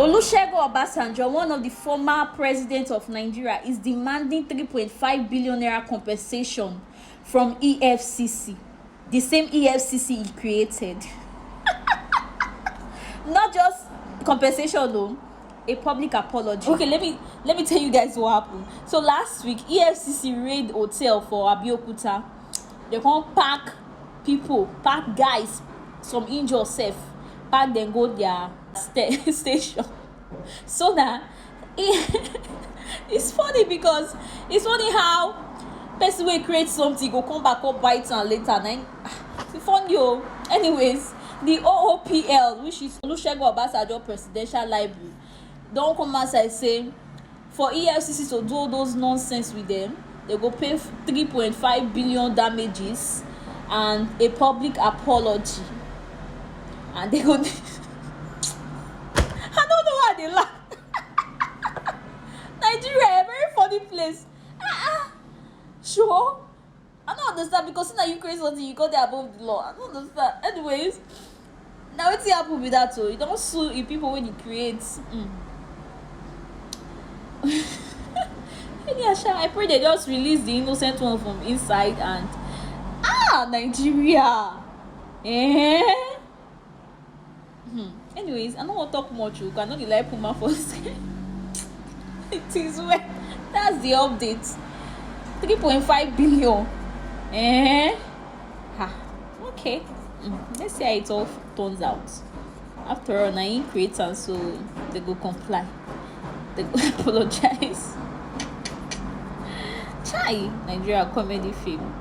Olusegun Obasanjo, one of the former presidents of Nigeria, is demanding 3.5 billion naira compensation from EFCC, the same EFCC he created. Not just compensation though, a public apology. Okay, let me tell you guys what happened. So last week, EFCC raid hotel for Abeokuta. They come pack people, pack guys, some injure self, pack them go their station. So now it's funny because it's funny how person will create something go come back up bite and later. Then it's funny. Anyways, the OOPL, which is Olusegun Obasanjo Presidential Library, don't come outside say for EFCC to do all those nonsense with them, they go pay 3.5 billion damages and a public apology, and they go I don't know why they laugh. Nigeria, a very funny place. Sure, I don't understand, because now you create something, you go there above the law. I don't understand. Anyways, now wetin happen with that? So you don't sue the people when you create. I pray they just release the innocent one from inside. And Nigeria. Anyways, I don't want to talk much. You cannot like Puma for it is well. That's the update. 3.5 billion. Okay. Let's see how it all turns out. After all, I create, and so they go comply. They go apologize. Chai, Nigeria comedy film.